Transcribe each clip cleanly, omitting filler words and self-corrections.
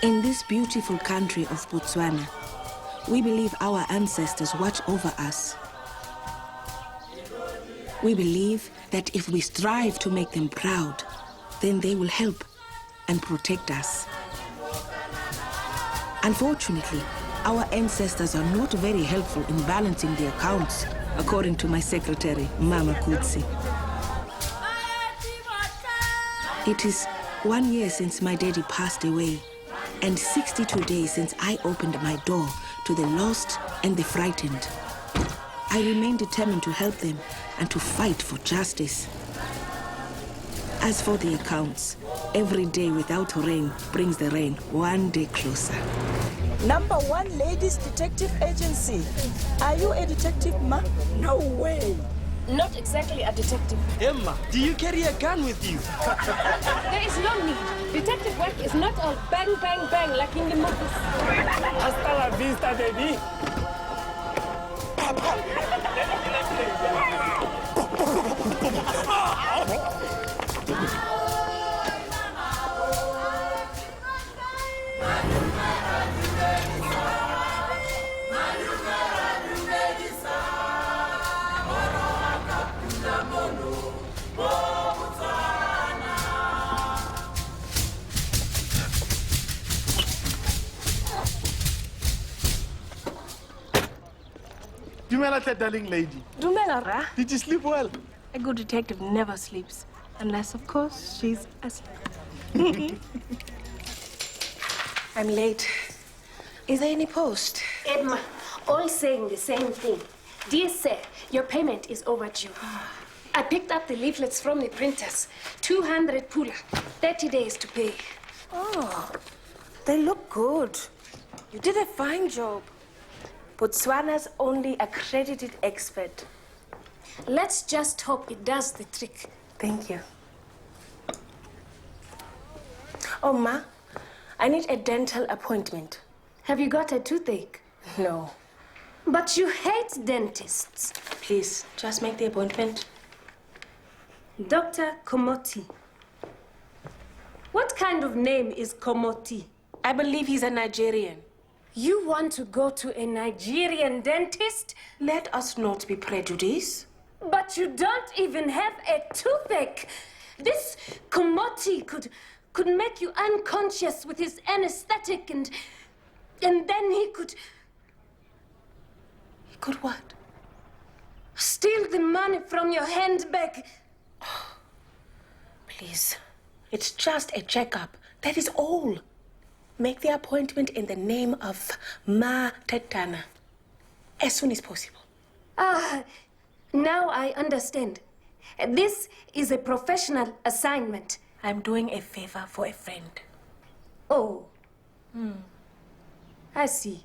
In this beautiful country of Botswana, we believe our ancestors watch over us. We believe that if we strive to make them proud, then they will help and protect us. Unfortunately, our ancestors are not very helpful in balancing the accounts, according to my secretary, Mama Kutsi. It is 1 year since my daddy passed away, and 62 days since I opened my door to the lost and the frightened. I remain determined to help them and to fight for justice. As for the accounts, every day without rain brings the rain one day closer. #1 Ladies Detective Agency. Are you a detective, ma? No way. Not exactly a detective. Emma, do you carry a gun with you? There is no need. Detective work is not all bang, bang, bang like in the movies. Hasta la vista, baby. Dumela, darling lady. Dumela, Ra. Did you sleep well? A good detective never sleeps. Unless, of course, she's asleep. I'm late. Is there any post? Emma, all saying the same thing. Dear sir, your payment is overdue. I picked up the leaflets from the printers. 200 pula, 30 days to pay. Oh, they look good. You did a fine job. Botswana's only accredited expert. Let's just hope it does the trick. Thank you. Oh, Ma, I need a dental appointment. Have you got a toothache? No. But you hate dentists. Please, just make the appointment. Dr. Komoti. What kind of name is Komoti? I believe he's a Nigerian. You want to go to a Nigerian dentist? Let us not be prejudiced. But you don't even have a toothache. This Komoti could make you unconscious with his anesthetic and then he could... He could what? Steal the money from your handbag. Oh, please, it's just a checkup. That is all. Make the appointment in the name of Ma Tetana as soon as possible. Ah, now I understand. This is a professional assignment. I'm doing a favor for a friend. Oh. I see.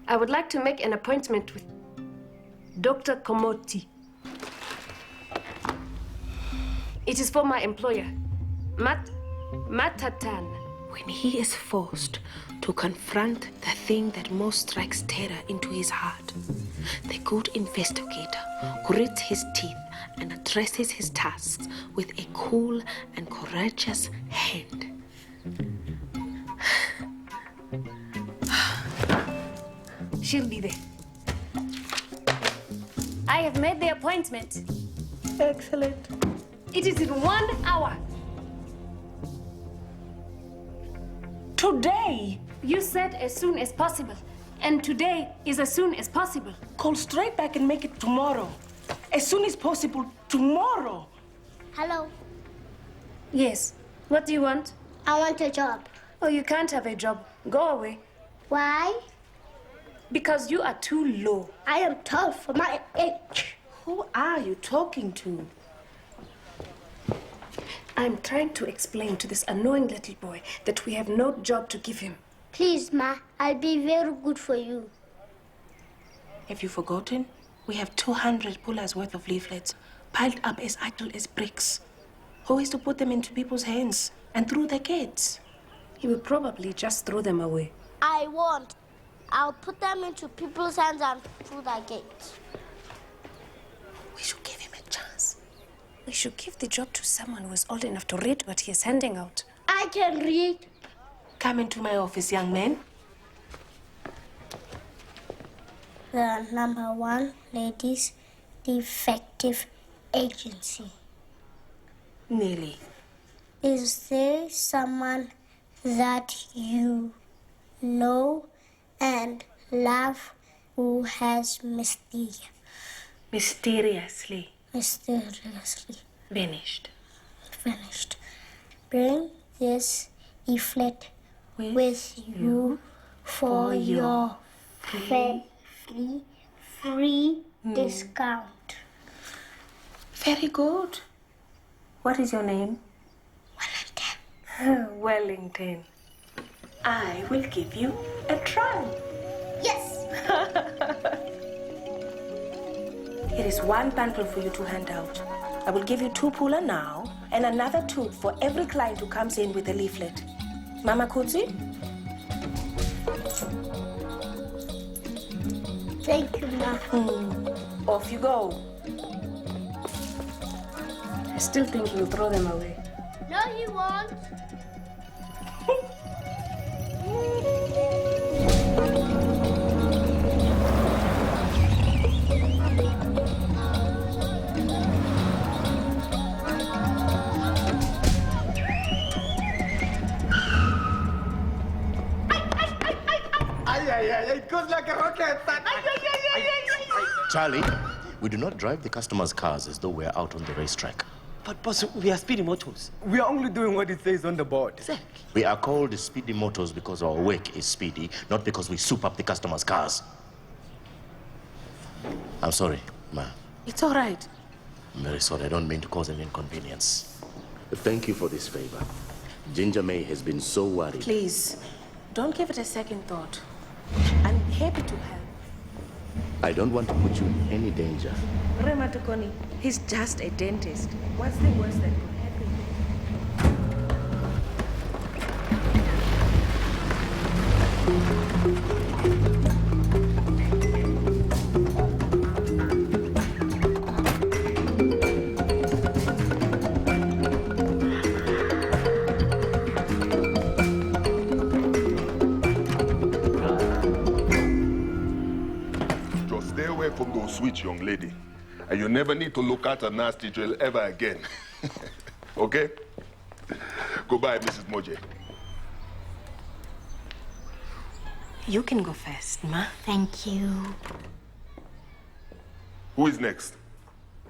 I would like to make an appointment with Dr. Komoti. It is for my employer, Matatan. When he is forced to confront the thing that most strikes terror into his heart, the good investigator grits his teeth and addresses his tasks with a cool and courageous hand. She'll be there. I have made the appointment. Excellent. It is in 1 hour. Today? You said as soon as possible. And today is as soon as possible. Call straight back and make it tomorrow. As soon as possible, tomorrow. Hello. Yes. What do you want? I want a job. Oh, you can't have a job. Go away. Why? Because you are too low. I am tall for my age. Who are you talking to? I'm trying to explain to this annoying little boy that we have no job to give him. Please, Ma, I'll be very good for you. Have you forgotten? We have 200 pullers worth of leaflets piled up as idle as bricks. Who is to put them into people's hands and through the gates? He will probably just throw them away. I won't. I'll put them into people's hands and through the gates. We should give him a chance. We should give the job to someone who is old enough to read what he is handing out. I can read. Come into my office, young man. The #1 ladies defective agency. Nelly. Is there someone that you know and love who has Mysteriously mysteriously vanished. vanished? Bring this leaflet with you for your free discount. Very good. What is your name? Wellington. Wellington. I will give you a try. Yes. It is 1 bundle for you to hand out. I will give you 2 puller now and another 2 for every client who comes in with a leaflet. Mama Kutsi? Thank you, Ma. Off you go. I still think he'll throw them away. No, you won't. It goes like a rocket. Charlie, we do not drive the customers' cars as though we're out on the racetrack. But boss, we are speedy motors. We are only doing what it says on the board. We are called speedy motors because our work is speedy, not because we soup up the customers' cars. I'm sorry, ma. It's all right. I'm very sorry. I don't mean to cause an inconvenience. Thank you for this favor. Ginger May has been so worried. Please, don't give it a second thought. I'm happy to help. I don't want to put you in any danger. Rema Tokoni, he's just a dentist. What's the worst that could happen? Just stay away from those sweet young lady. And you never need to look at a nasty drill ever again. Okay? Goodbye, Mrs. Moje. You can go first, Ma. Thank you. Who is next?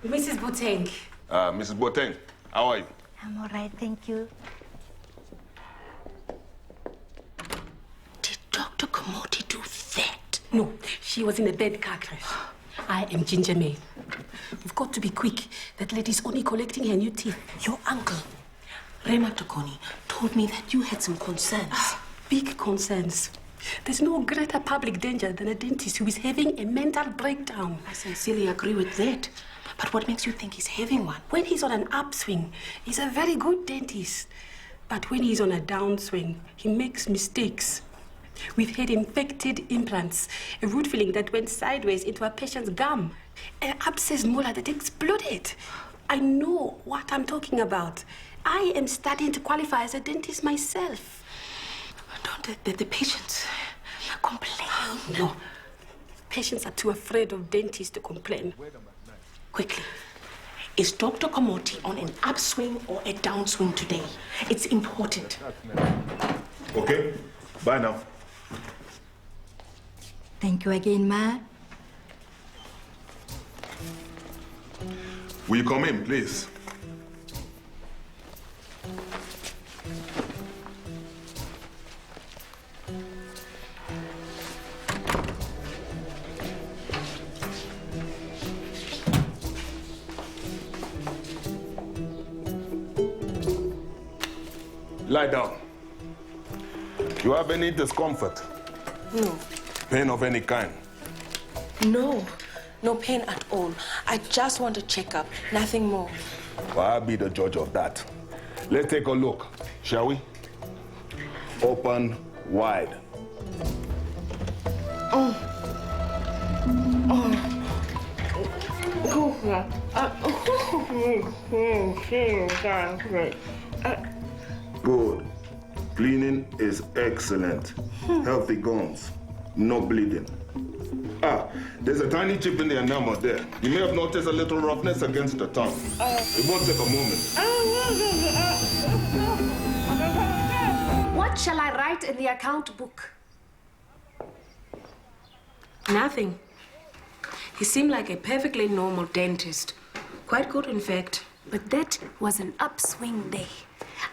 Mrs. Boteng. Mrs. Boateng, how are you? I'm all right, thank you. Did Dr. Komoti do that? No, she was in a bad car crash. I am Ginger May. We've got to be quick. That lady's only collecting her new teeth. Your uncle, Rema Tokoni, told me that you had some concerns. Big concerns. There's no greater public danger than a dentist who is having a mental breakdown. I sincerely agree with that. But what makes you think he's having one? When he's on an upswing, he's a very good dentist. But when he's on a downswing, he makes mistakes. We've had infected implants, a root filling that went sideways into a patient's gum, an abscess molar that exploded. I know what I'm talking about. I am studying to qualify as a dentist myself. Don't the patients complain. No. Patients are too afraid of dentists to complain. Quickly, is Dr. Komoti on an upswing or a downswing today? It's important. Okay, bye now. Thank you again, Ma. Will you come in, please? Lie down. You have any discomfort? No. Pain of any kind? No. No pain at all. I just want a checkup, nothing more. Well, I'll be the judge of that. Let's take a look, shall we? Open wide. Good. Cleaning is excellent. Healthy gums. No bleeding. Ah, there's a tiny chip in the enamel there. You may have noticed a little roughness against the tongue. It won't take a moment. What shall I write in the account book? Nothing. He seemed like a perfectly normal dentist. Quite good, in fact. But that was an upswing day.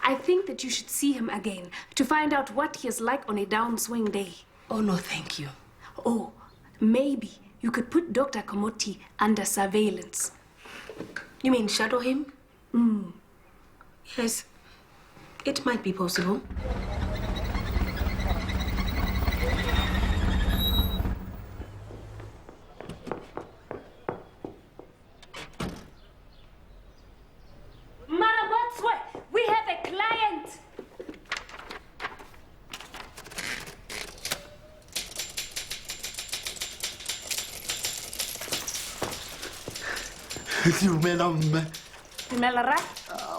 I think that you should see him again to find out what he is like on a downswing day. Oh, no, thank you. Oh, maybe you could put Dr. Komoti under surveillance. You mean shadow him? Yes, it might be possible. Marabotswe, we have a client.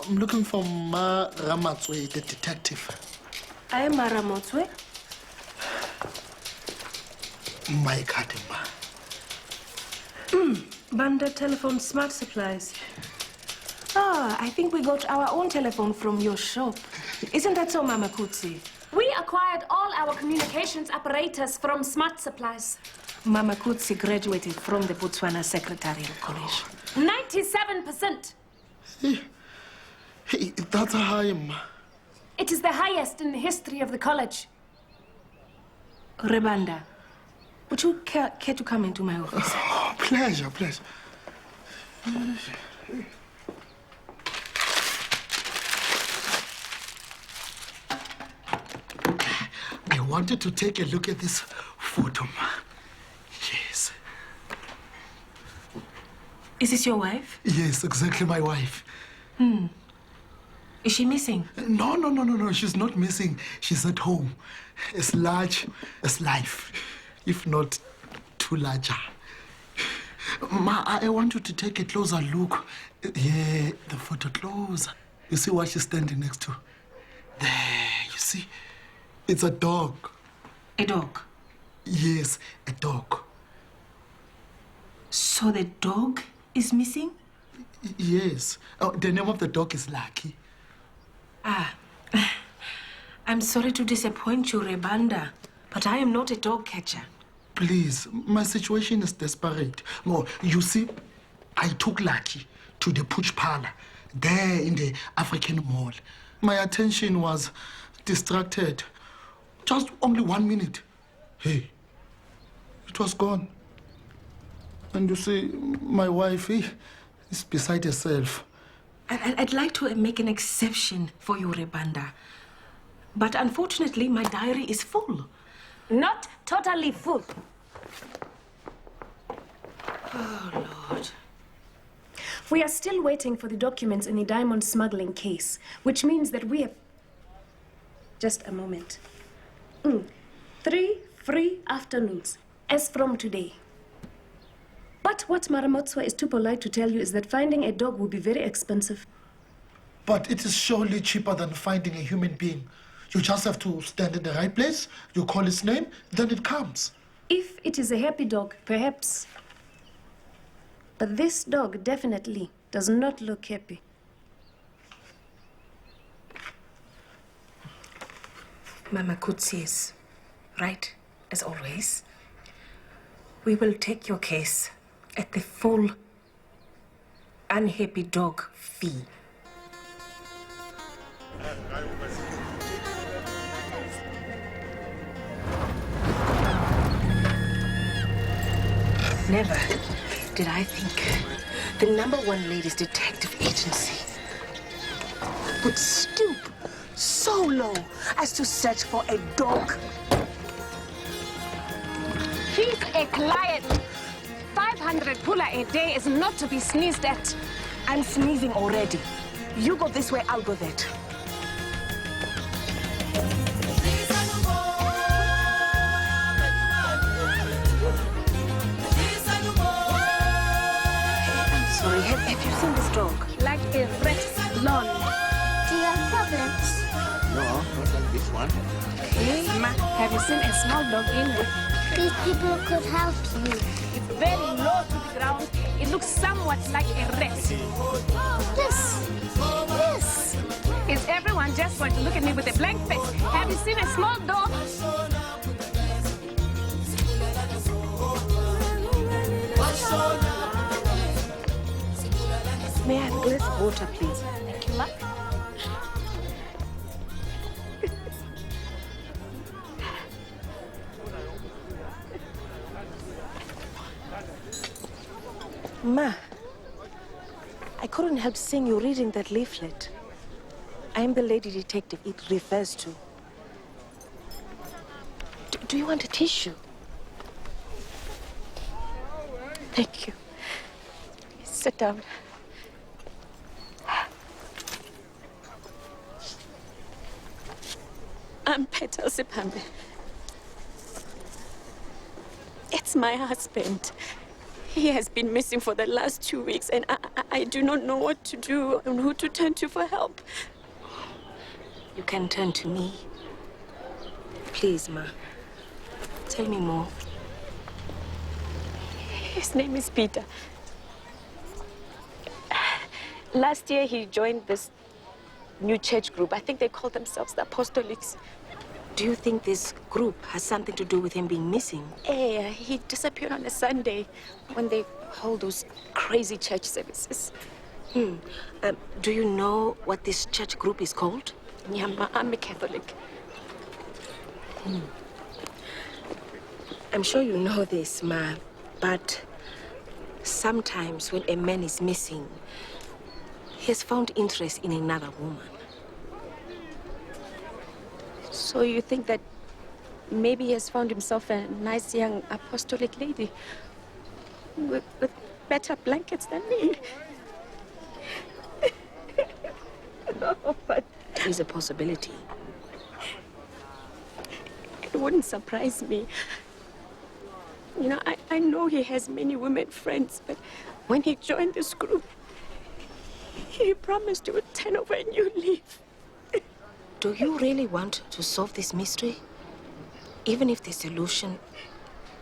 I'm looking for Ma Ramatswe, the detective. I am Maramotswe. My Kadima. Banda Telephone Smart Supplies. Ah, I think we got our own telephone from your shop. Isn't that so, Mama Kutsi? We acquired all our communications apparatus from Smart Supplies. Mama Kutsi graduated from the Botswana Secretarial College. 97%. Hey, that's a high, Ma. It is the highest in the history of the college. Rebanda, would you care to come into my office? Oh, pleasure. I wanted to take a look at this photo, Ma. Yes. Is this your wife? Yes, exactly my wife. Is she missing? No. She's not missing. She's at home. As large as life, if not too larger. Ma, I want you to take a closer look. Yeah, the photo closer. You see what she's standing next to? There, you see? It's a dog. A dog? Yes, a dog. So the dog is missing? Yes. Oh, the name of the dog is Lucky. Ah, I'm sorry to disappoint you, Rebanda, but I am not a dog catcher. Please, my situation is desperate. No, you see, I took Lucky to the Pooch Parlor, there in the African Mall. My attention was distracted. Just only 1 minute. Hey, it was gone. And you see, my wife is beside herself. I'd like to make an exception for you, Rebanda. But unfortunately, my diary is full. Not totally full. Oh, Lord. We are still waiting for the documents in the diamond smuggling case, which means that we have... Just a moment. 3 free afternoons, as from today. But what Maramotswa is too polite to tell you is that finding a dog will be very expensive. But it is surely cheaper than finding a human being. You just have to stand in the right place, you call its name, then it comes. If it is a happy dog, perhaps. But this dog definitely does not look happy. Mama Kutsi is right, as always. We will take your case at the full unhappy dog fee. Never did I think the #1 ladies detective agency would stoop so low as to search for a dog. He's a client. 500 pula a day is not to be sneezed at. I'm sneezing already. You go this way, I'll go that. I'm sorry, have you seen this dog? Like a red lawn. Do you have problems? No, not like this one. Okay, Ma, have you seen a small dog in with? These people could help you. It's very low to the ground. It looks somewhat like a rat. This. Is everyone just going to look at me with a blank face? Have you seen a small dog? May I have a glass of water, please? Thank you, Ma. Ma, I couldn't help seeing you reading that leaflet. I am the lady detective it refers to. Do you want a tissue? Thank you. Sit down. I'm Petal Sipambe. It's my husband. He has been missing for the last 2 weeks, and I do not know what to do and who to turn to for help. You can turn to me. Please, Ma. Tell me more. His name is Peter. Last year, he joined this new church group. I think they call themselves the Apostolics. Do you think this group has something to do with him being missing? He disappeared on a Sunday when they hold those crazy church services. Do you know what this church group is called? Yeah, Ma, I'm a Catholic. I'm sure you know this, Ma, but sometimes when a man is missing, he has found interest in another woman. So you think that maybe he has found himself a nice young apostolic lady with better blankets than me? No, but it is a possibility. It wouldn't surprise me. You know, I know he has many women friends, but when he joined this group, he promised he would turn over a new leaf. Do you really want to solve this mystery? Even if the solution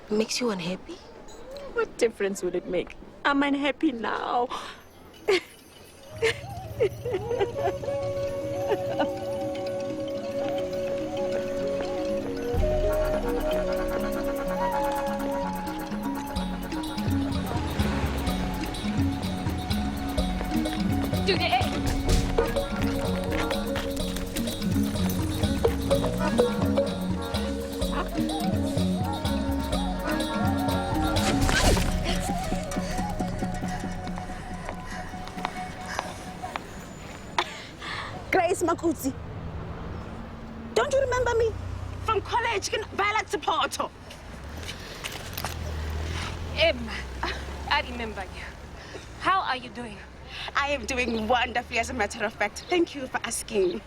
makes you unhappy? What difference would it make? I'm unhappy now. Do the egg. Grace Makutsi. Don't you remember me? From college, Violet Porto. Emma, I remember you. How are you doing? I am doing wonderfully, as a matter of fact. Thank you for asking.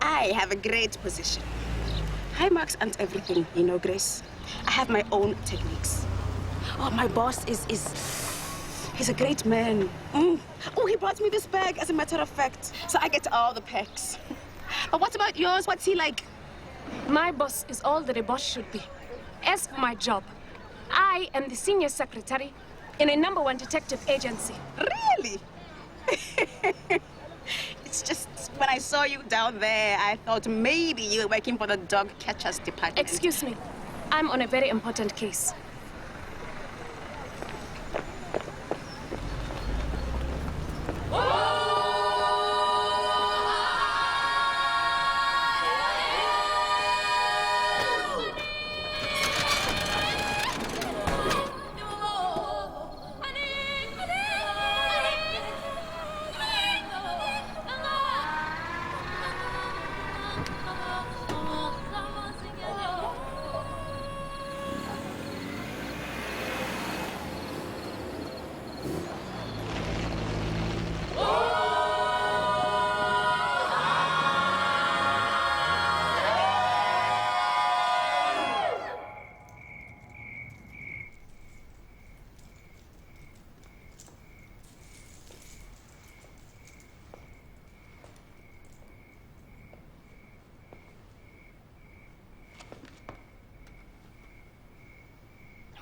I have a great position. High marks aren't everything, you know, Grace. I have my own techniques. Oh, my boss he's a great man. Oh, he brought me this bag, as a matter of fact. So I get all the perks. But what about yours? What's he like? My boss is all that a boss should be. As for my job, I am the senior secretary in a #1 detective agency. Really? It's just when I saw you down there, I thought maybe you were working for the dog catchers department. Excuse me. I'm on a very important case.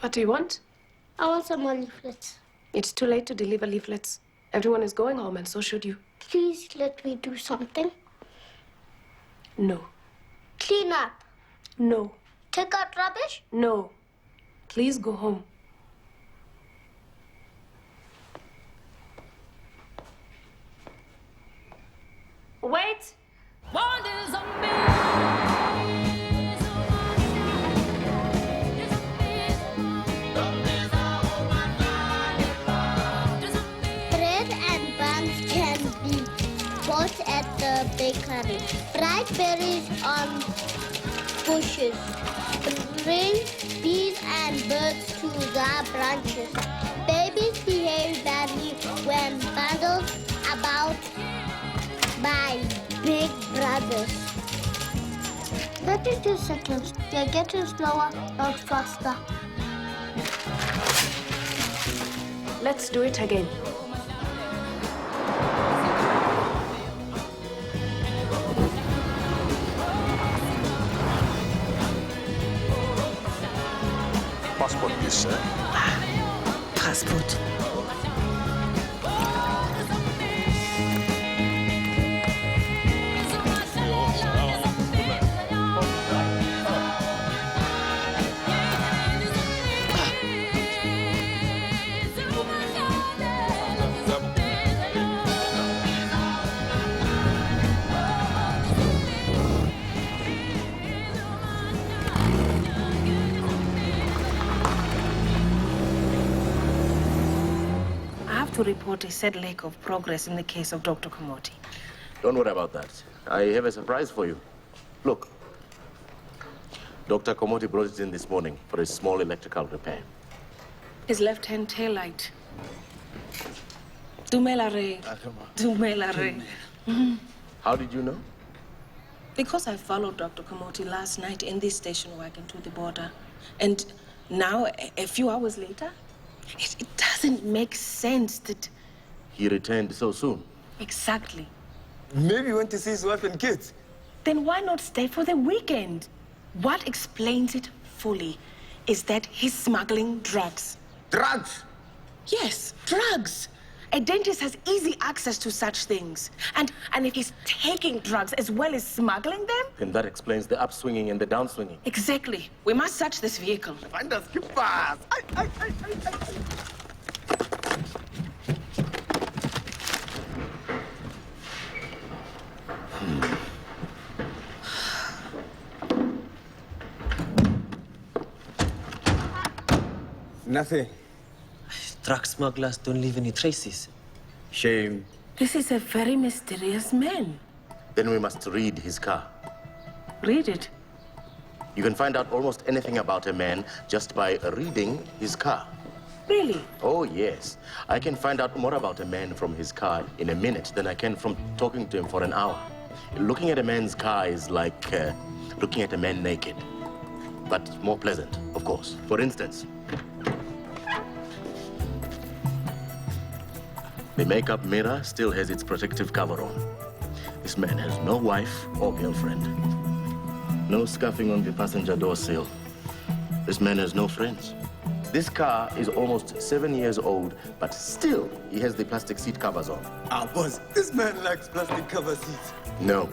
What do you want? I want some more leaflets. It's too late to deliver leaflets. Everyone is going home, and so should you. Please let me do something. No. Clean up. No. Take out rubbish. No. Please go home. Wait! Bread and buns can be bought at the bakery. Bright berries on bushes. Bring bees and birds to the branches. Babies behave badly when bundled about by big brothers. 32 seconds. They're getting slower, not faster. Let's do it again. Passport, please, sir. Passport. To report a sad lack of progress in the case of Dr. Komoti. Don't worry about that. I have a surprise for you. Look. Dr. Komoti brought it in this morning for a small electrical repair. His left-hand taillight. Dumelare. Dumelare. How did you know? Because I followed Dr. Komoti last night in this station wagon to the border. And now, a few hours later, it doesn't make sense that... He returned so soon. Exactly. Maybe he went to see his wife and kids. Then why not stay for the weekend? What explains it fully is that he's smuggling drugs. Drugs? Yes, drugs. A dentist has easy access to such things. And if he's taking drugs as well as smuggling them... Then that explains the upswinging and the downswinging. Exactly. We must search this vehicle. Find us, keep fast. Nothing. Drug smugglers don't leave any traces. Shame. This is a very mysterious man. Then we must read his car. Read it. You can find out almost anything about a man just by reading his car. Really? Oh, yes. I can find out more about a man from his car in a minute than I can from talking to him for an hour. Looking at a man's car is like looking at a man naked, but more pleasant, of course. For instance, the makeup mirror still has its protective cover on. This man has no wife or girlfriend. No scuffing on the passenger door sill. This man has no friends. This car is almost 7 years old, but still he has the plastic seat covers on. Boss, this man likes plastic cover seats. No,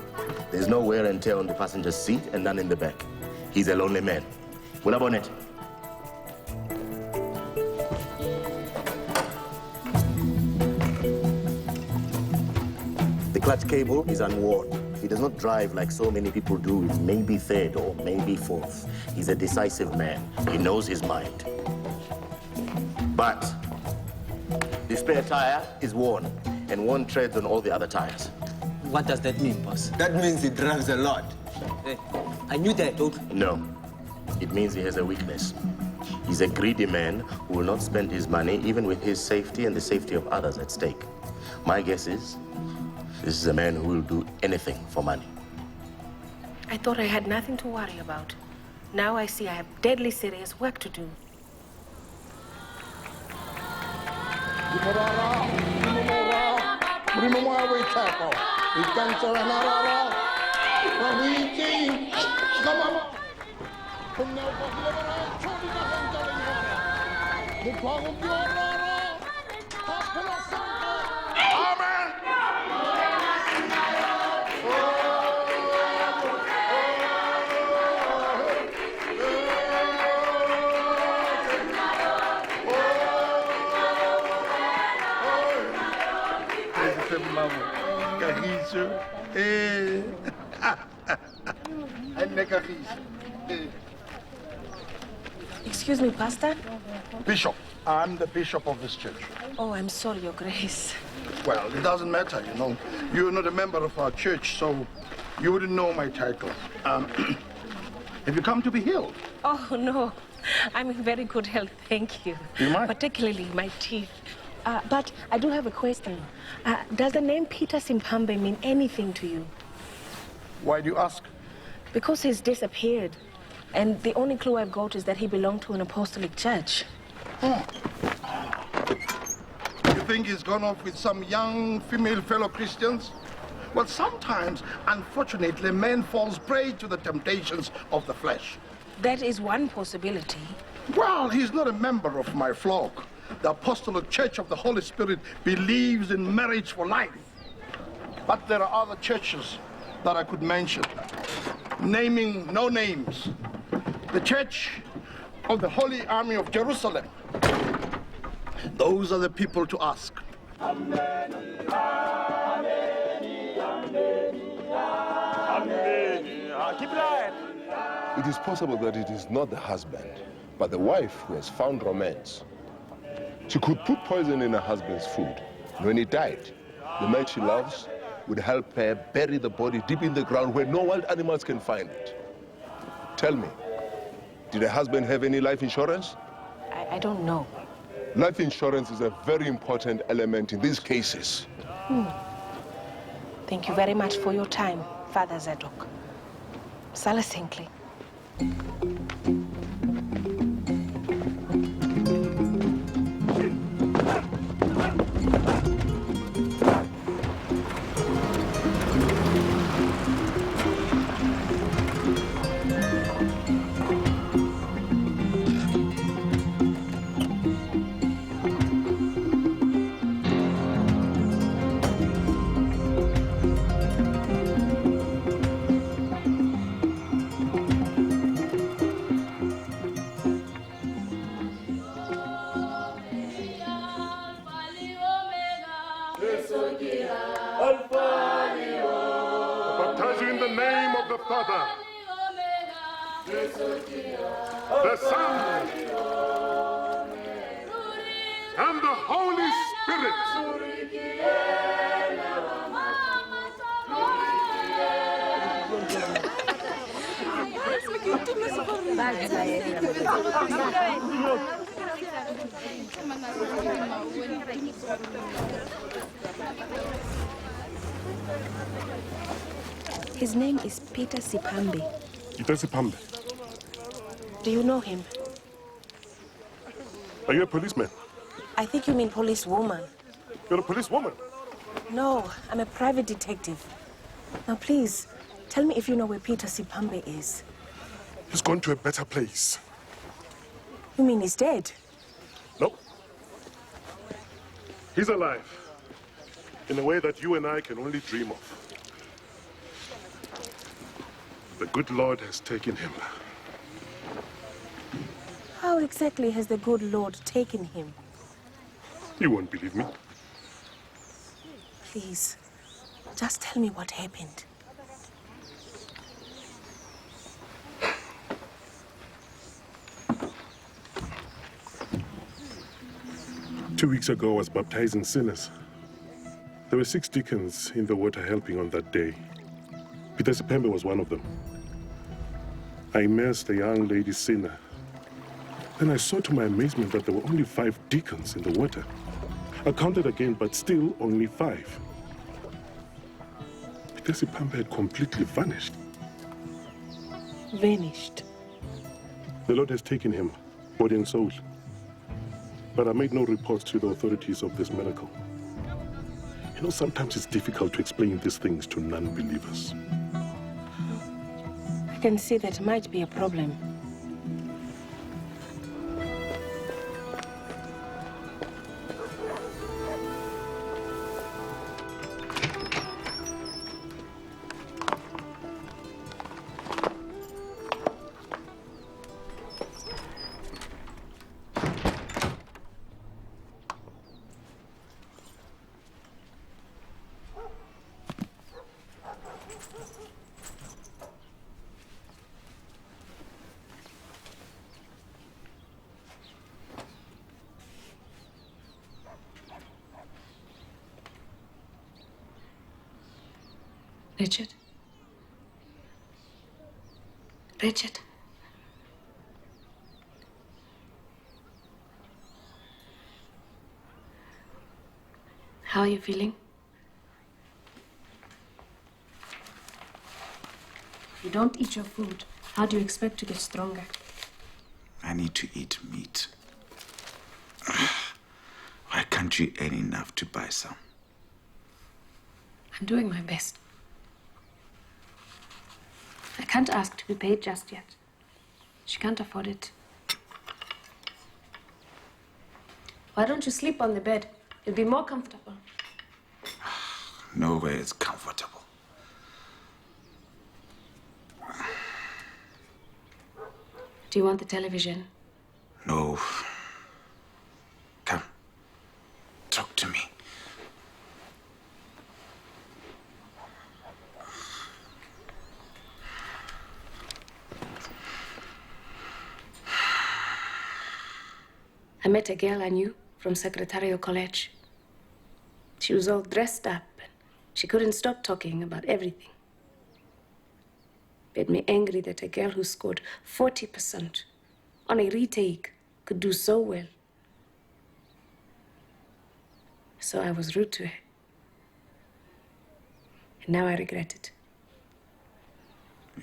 there's no wear and tear on the passenger seat and none in the back. He's a lonely man. Willa bonnet. The clutch cable is unworn. He does not drive like so many people do, with maybe third or maybe fourth. He's a decisive man. He knows his mind. But the spare tire is worn, and one treads on all the other tires. What does that mean, boss? That means he drives a lot. Hey, I knew that, Doc. No, it means he has a weakness. He's a greedy man who will not spend his money even with his safety and the safety of others at stake. My guess is, this is a man who will do anything for money. I thought I had nothing to worry about. Now I see I have deadly serious work to do. Excuse me, Pastor? Bishop, I'm the bishop of this church. Oh, I'm sorry, Your Grace. Well, it doesn't matter, you know. You're not a member of our church, so you wouldn't know my title. Have you come to be healed? Oh, no. I'm in very good health, thank you. You might. Particularly my teeth. But I do have a question. Does the name Peter Simpambe mean anything to you? Why do you ask? Because he's disappeared. And the only clue I've got is that he belonged to an apostolic church. You think he's gone off with some young female fellow Christians? Well, sometimes, unfortunately, man falls prey to the temptations of the flesh. That is one possibility. Well, he's not a member of my flock. The Apostolic Church of the Holy Spirit believes in marriage for life. But there are other churches that I could mention, naming no names. The Church of the Holy Army of Jerusalem. Those are the people to ask. It is possible that it is not the husband, but the wife who has found romance. She could put poison in her husband's food, and when he died, the man she loves would help her bury the body deep in the ground where no wild animals can find it. Tell me, did her husband have any life insurance? I don't know. Life insurance is a very important element in these cases. Thank you very much for your time, Father Zadok. Sala Sinclair. Baptizing in the name of the Father, the Son, and the Holy Spirit. His name is Peter Sipambe. Peter Sipambe? Do you know him? Are you a policeman? I think you mean policewoman. You're a policewoman? No, I'm a private detective. Now please, tell me if you know where Peter Sipambe is. He's gone to a better place. You mean he's dead? No. He's alive. In a way that you and I can only dream of. The good Lord has taken him. How exactly has the good Lord taken him? You won't believe me. Please, just tell me what happened. Two weeks ago, I was baptizing sinners. There were 6 deacons in the water helping on that day. Peter Sipambe was one of them. I immersed a young lady sinner. Then I saw to my amazement that there were only 5 deacons in the water. I counted again, but still only 5. Peter Sipambe had completely vanished. Vanished? The Lord has taken him, body and soul. But I made no reports to the authorities of this miracle. You know, sometimes it's difficult to explain these things to non-believers. I can see that might be a problem. Richard? Richard? How are you feeling? If you don't eat your food, how do you expect to get stronger? I need to eat meat. Why can't you earn enough to buy some? I'm doing my best. I can't ask to be paid just yet. She can't afford it. Why don't you sleep on the bed? You'll be more comfortable. Nowhere is comfortable. Do you want the television? No. Come. Talk to me. I met a girl I knew from Secretarial College. She was all dressed up and she couldn't stop talking about everything. Made me angry that a girl who scored 40% on a retake could do so well. So I was rude to her. And now I regret it.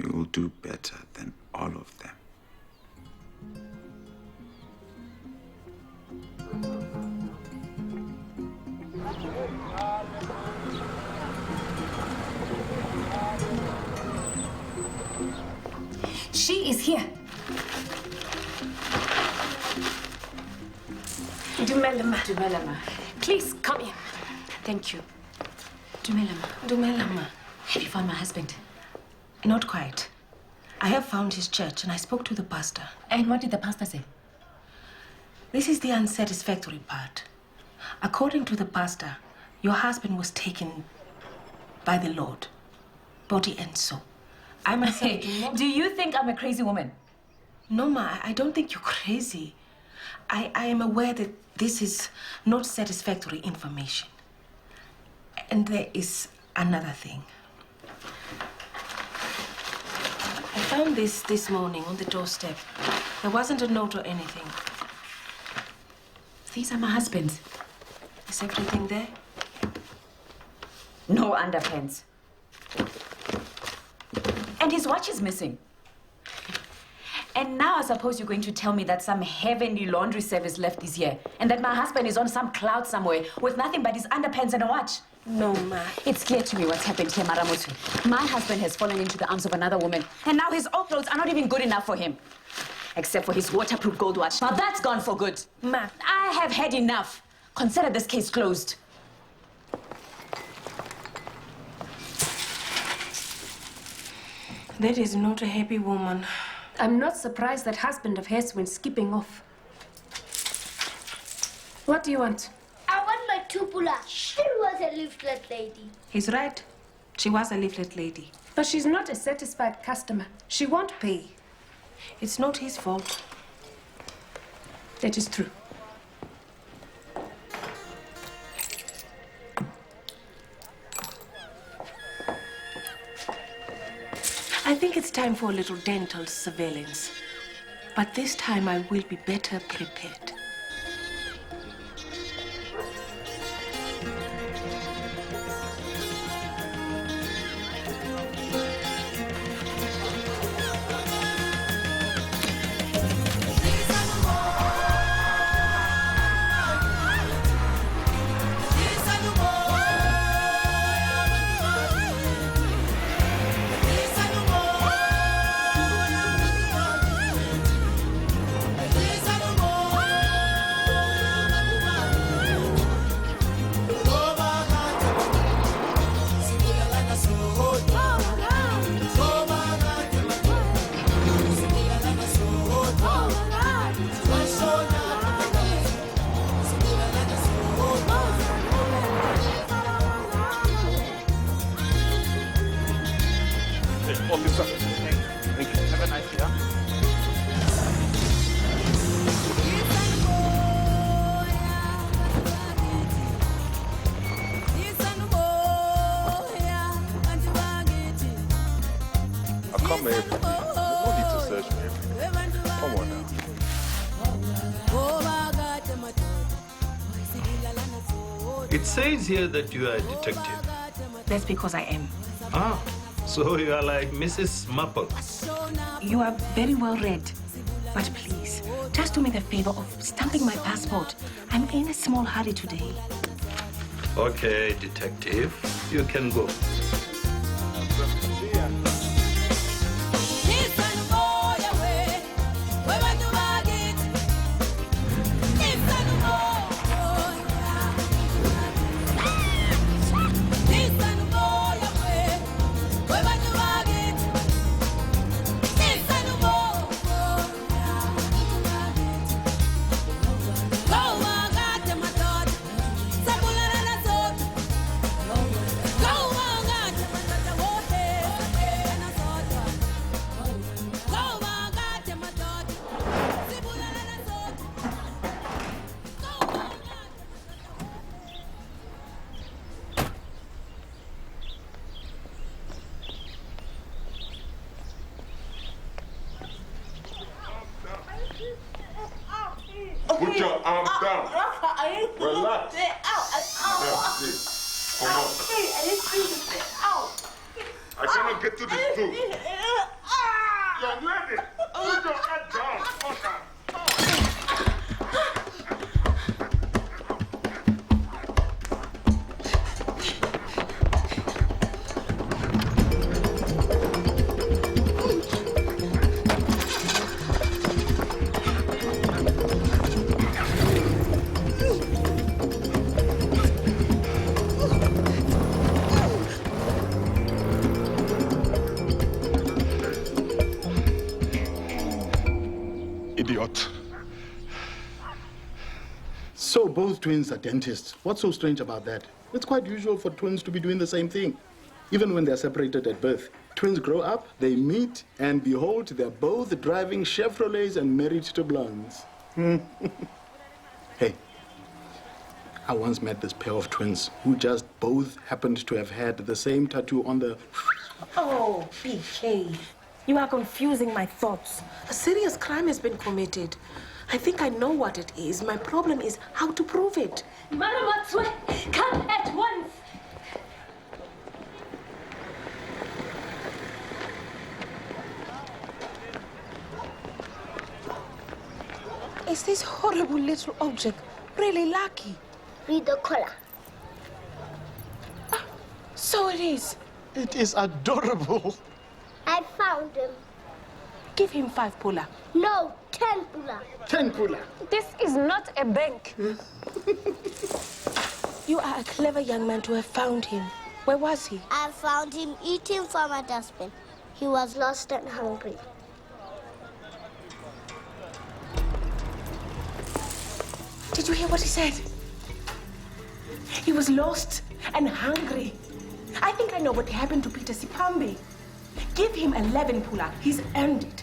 You will do better than all of them. She is here. Dumelama. Please come in. Thank you. Dumelama, have you found my husband? Not quite. I have found his church and I spoke to the pastor. And what did the pastor say? This is the unsatisfactory part. According to the pastor, your husband was taken by the Lord, body and soul. I myself do you think I'm a crazy woman? No, Ma, I don't think you're crazy. I am aware that this is not satisfactory information. And there is another thing. I found this morning on the doorstep. There wasn't a note or anything. These are my husband's. Is everything there? No underpants. And his watch is missing. And now I suppose you're going to tell me that some heavenly laundry service left this year and that my husband is on some cloud somewhere with nothing but his underpants and a watch. No, Ma. It's clear to me what's happened here, Maramoto. My husband has fallen into the arms of another woman, and now his old clothes are not even good enough for him. Except for his waterproof gold watch. Now that's gone for good. Ma. I have had enough. Consider this case closed. That is not a happy woman. I'm not surprised that husband of hers went skipping off. What do you want? I want my tupula. She was a leaflet lady. He's right. She was a leaflet lady. But she's not a satisfied customer. She won't pay. It's not his fault. That is true. I think it's time for a little dental surveillance. But this time I will be better prepared. Officer. Thank you. Have a nice day. I come here every day. There's no need to search me every day. Come on now. It says here that you are a detective. That's because I am. Ah, so you are like Mrs. Maple. You are very well read. But please, just do me the favor of stamping my passport. I'm in a small hurry today. Okay, detective, you can go. Put your arms down. Relax. Now, please. Come on. I cannot get to this too. Young lady, put your head down. Fucker. Idiot. So both twins are dentists. What's so strange about that? It's quite usual for twins to be doing the same thing. Even when they're separated at birth. Twins grow up, they meet, and behold, they're both driving Chevrolets and married to blondes. Hey, I once met this pair of twins who just both happened to have had the same tattoo on the... Oh, BK. You are confusing my thoughts. A serious crime has been committed. I think I know what it is. My problem is how to prove it. Maramotswe, come at once. Is this horrible little object really lucky? Read the collar. So it is. It is adorable. I found him. Give him 5 pula. No, 10 pula. 10 pula. This is not a bank. You are a clever young man to have found him. Where was he? I found him eating from a dustbin. He was lost and hungry. Did you hear what he said? He was lost and hungry. I think I know what happened to Peter Sipambe. Give him 11 pula. He's earned it.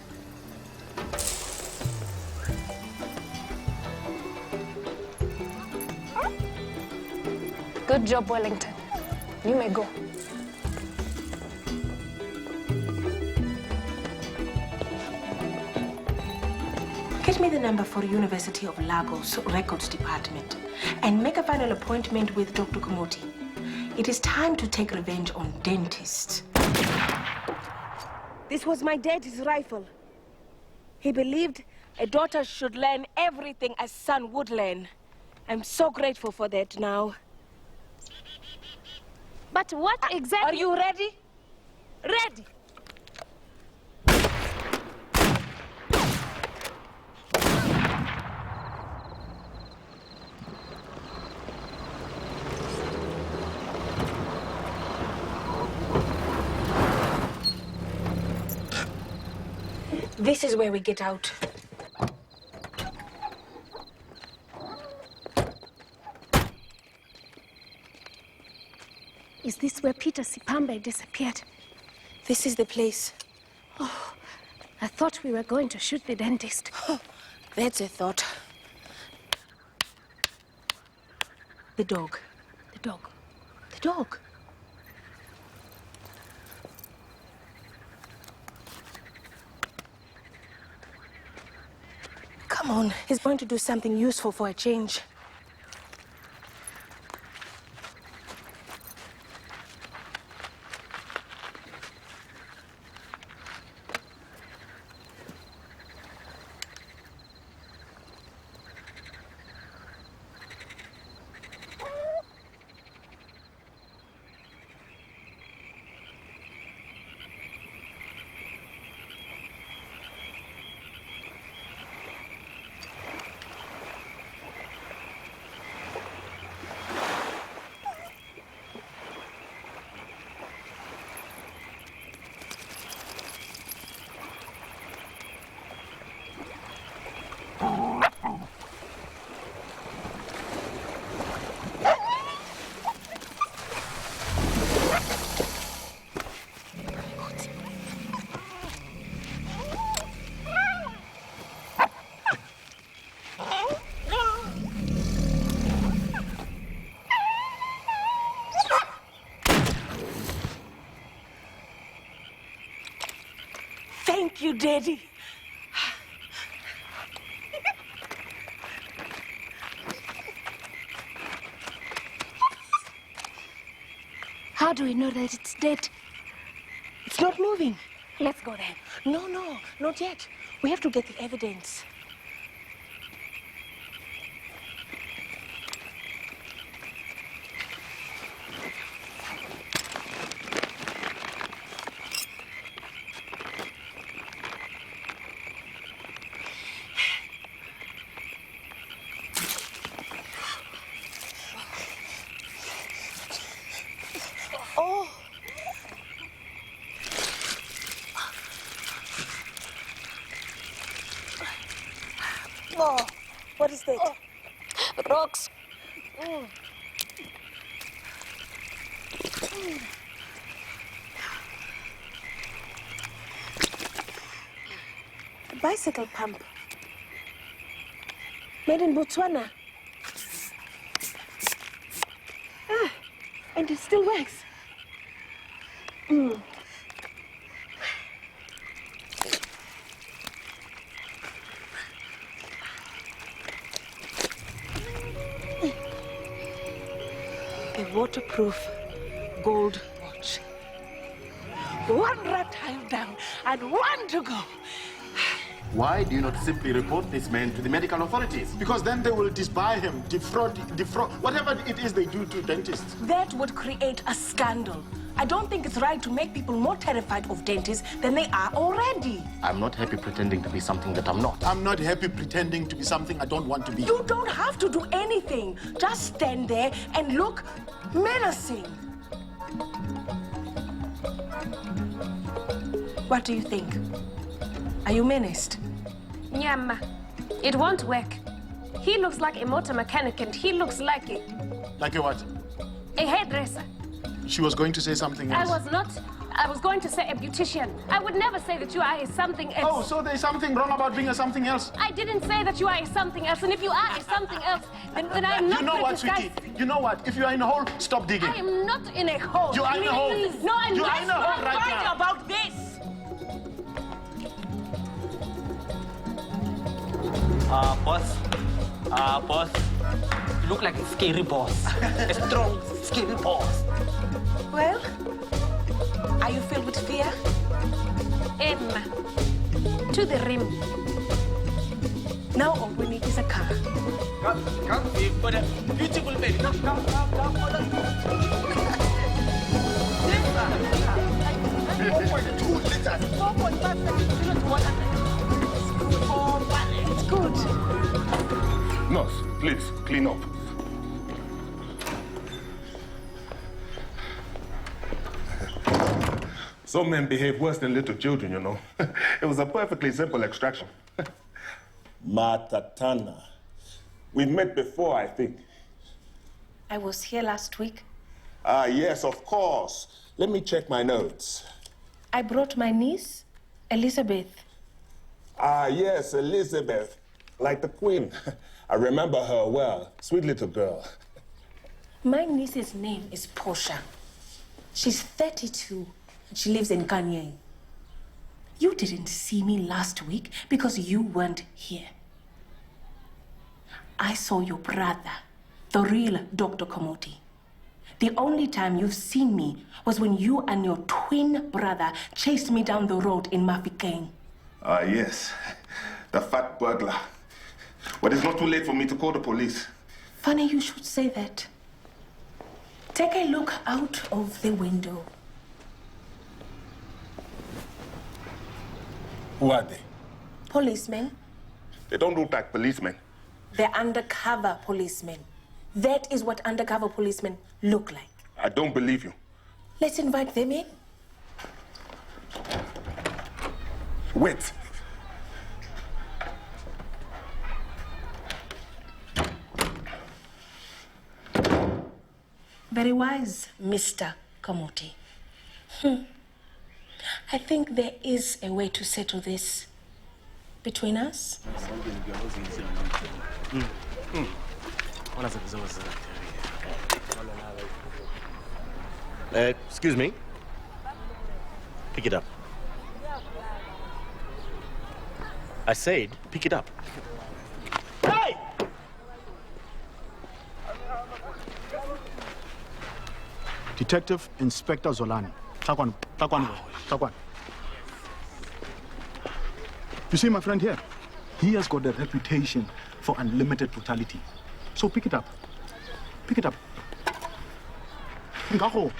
Good job, Wellington. You may go. Get me the number for University of Lagos Records Department and make a final appointment with Dr. Komoti. It is time to take revenge on dentists. This was my daddy's rifle. He believed a daughter should learn everything a son would learn. I'm so grateful for that now. But what exactly... Are you ready? Ready! This is where we get out. Is this where Peter Sipambe disappeared? This is the place. Oh, I thought we were going to shoot the dentist. That's a thought. The dog. The dog. The dog. Come on, he's going to do something useful for a change. Thank you, Daddy. How do we know that it's dead? It's not moving. Let's go then. No, not yet. We have to get the evidence. Oh, what is that? Oh, rocks. A bicycle pump. Made in Botswana. Ah, and it still works. A waterproof gold watch. 1 reptile down and 1 to go. Why do you not simply report this man to the medical authorities? Because then they will disbuy him, defraud, whatever it is they do to dentists. That would create a scandal. I don't think it's right to make people more terrified of dentists than they are already. I'm not happy pretending to be something that I'm not. I'm not happy pretending to be something I don't want to be. You don't have to do anything. Just stand there and look menacing. What do you think? Are you menaced? Nyama, it won't work. He looks like a motor mechanic and he looks like Like a what? a hairdresser. She was going to say something else. I was not. I was going to say a beautician. I would never say that you are a something else. Oh, so there's something wrong about being a something else? I didn't say that you are a something else, and if you are a something else, then I'm not. You know what, sweetie? You know what? If you are in a hole, stop digging. I am not in a hole. You are in a hole. Please. No, I'm You not. are in a hole right Fight now. about this. Boss. Boss. You look like a scary boss. A strong, scary boss. Well, are you filled with fear? Emma, to the rim. Now all we need is a car. Come, we've got a beautiful baby. Come. 4.2 liters. 4.5 It's good. Nurse, please, clean up. Some men behave worse than little children, you know. It was a perfectly simple extraction. Matatana. We've met before, I think. I was here last week. Ah, yes, of course. Let me check my notes. I brought my niece, Elizabeth. Ah, yes, Elizabeth. Like the Queen. I remember her well. Sweet little girl. My niece's name is Portia. She's 32. She lives in Kanye. You didn't see me last week because you weren't here. I saw your brother, the real Dr. Komoti. The only time you've seen me was when you and your twin brother chased me down the road in Mafikeng. Ah, yes. The fat burglar. But it's not too late for me to call the police. Funny you should say that. Take a look out of the window. Who are they? Policemen. They don't look like policemen. They're undercover policemen. That is what undercover policemen look like. I don't believe you. Let's invite them in. Wait. Very wise, Mr. Komoti. I think there is a way to settle this between us. Excuse me. Pick it up. I said, pick it up. Hey! Detective Inspector Zolani. Takwan. You see my friend here? He has got a reputation for unlimited brutality. So pick it up. Pick it up. Ngaho.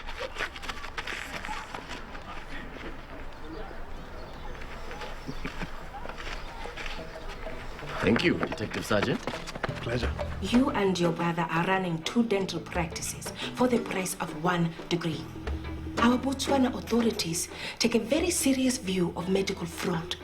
Thank you, Detective Sergeant. Pleasure. You and your brother are running 2 dental practices for the price of 1 degree. Our Botswana authorities take a very serious view of medical fraud.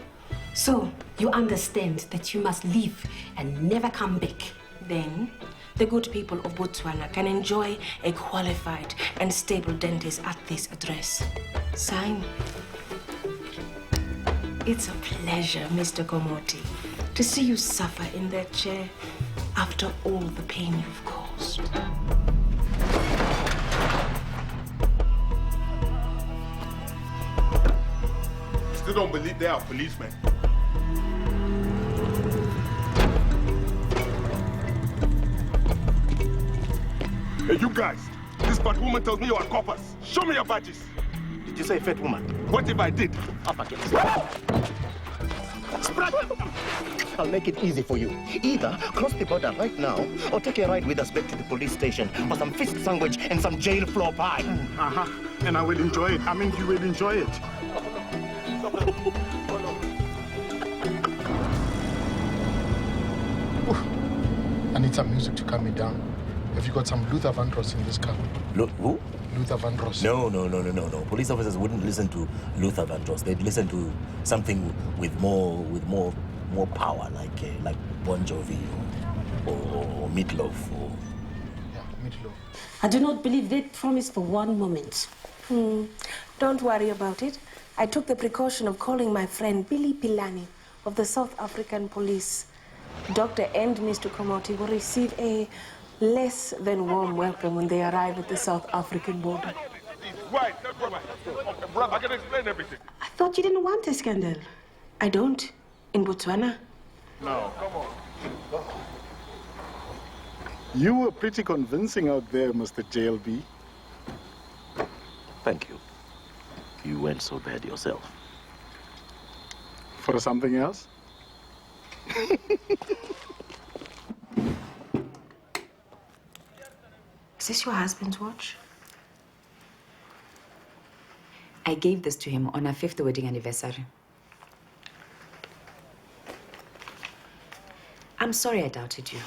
So, you understand that you must leave and never come back. Then, the good people of Botswana can enjoy a qualified and stable dentist at this address. Sign. It's a pleasure, Mr. Komoti, to see you suffer in that chair after all the pain you've caused. Still don't believe they are policemen. Hey, you guys. This bad woman tells me you are coppers. Show me your badges. Did you say fat woman? What if I did? Up against. I'll make it easy for you. Either cross the border right now or take a ride with us back to the police station for some fish sandwich and some jail floor pie. And I will enjoy it. I mean, you will enjoy it. I need some music to calm me down. Have you got some Luther Vandross in this car? Who? Luther Vandross. No. Police officers wouldn't listen to Luther Vandross. They'd listen to something with more power, like Bon Jovi or Meatloaf. Yeah, Meatloaf. I do not believe that promise for one moment. Don't worry about it. I took the precaution of calling my friend Billy Pilani of the South African Police. Dr. and Mr. Komoti will receive a less than warm welcome when they arrive at the South African border. Why? Brother, I can explain everything. I thought you didn't want a scandal. I don't. In Botswana. No, come on. You were pretty convincing out there, Mr. JLB. Thank you. You weren't so bad yourself. For something else? Is this your husband's watch? I gave this to him on our 5th wedding anniversary. I'm sorry I doubted you.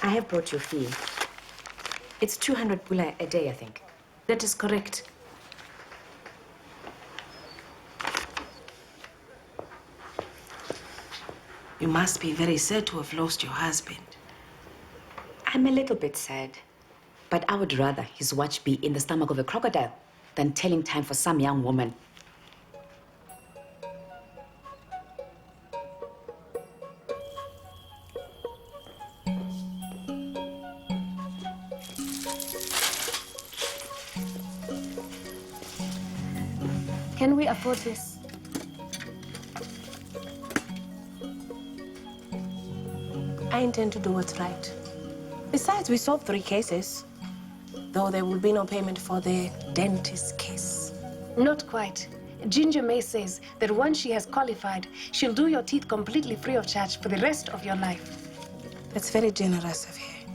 I have brought your fee. It's 200 pula a day, I think. That is correct. You must be very sad to have lost your husband. I'm a little bit sad, but I would rather his watch be in the stomach of a crocodile than telling time for some young woman. Can we afford this? I intend to do what's right. Besides, we solved 3 cases. Though there will be no payment for the dentist case. Not quite. Ginger May says that once she has qualified, she'll do your teeth completely free of charge for the rest of your life. That's very generous of her.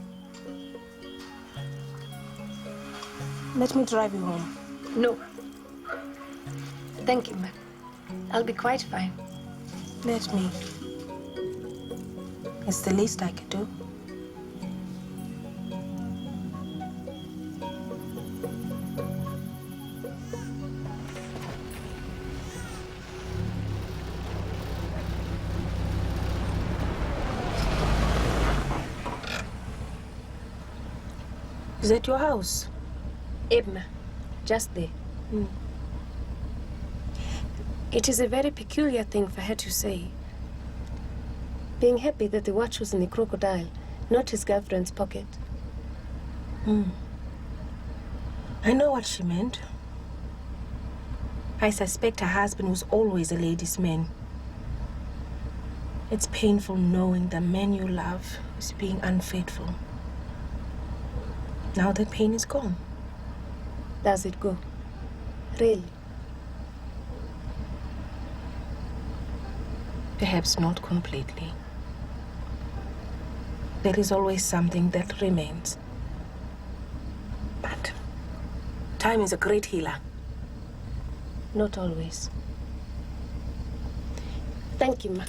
Let me drive you home. No. Thank you, ma'am. I'll be quite fine. Let me. It's the least I could do. Is that your house? Edna, just there. It is a very peculiar thing for her to say. Being happy that the watch was in the crocodile, not his girlfriend's pocket. I know what she meant. I suspect her husband was always a ladies' man. It's painful knowing the man you love is being unfaithful. Now the pain is gone. Does it go? Really? Perhaps not completely. There is always something that remains. But time is a great healer. Not always. Thank you, ma.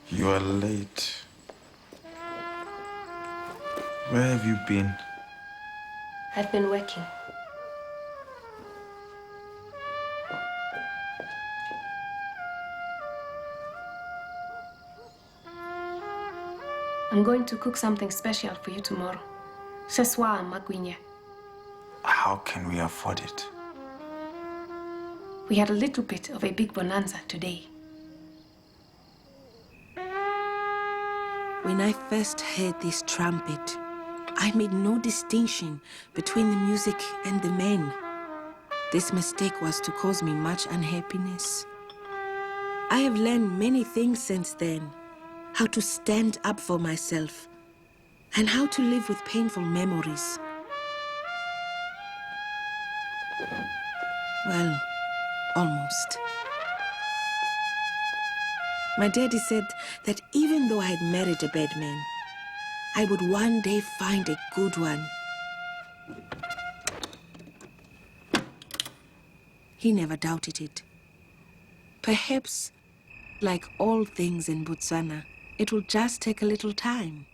You are late. Where have you been? I've been working. I'm going to cook something special for you tomorrow. Seswa magwinya. How can we afford it? We had a little bit of a big bonanza today. When I first heard this trumpet, I made no distinction between the music and the men. This mistake was to cause me much unhappiness. I have learned many things since then. How to stand up for myself and how to live with painful memories. Well, almost. My daddy said that even though I had married a bad man, I would one day find a good one. He never doubted it. Perhaps, like all things in Botswana, it will just take a little time.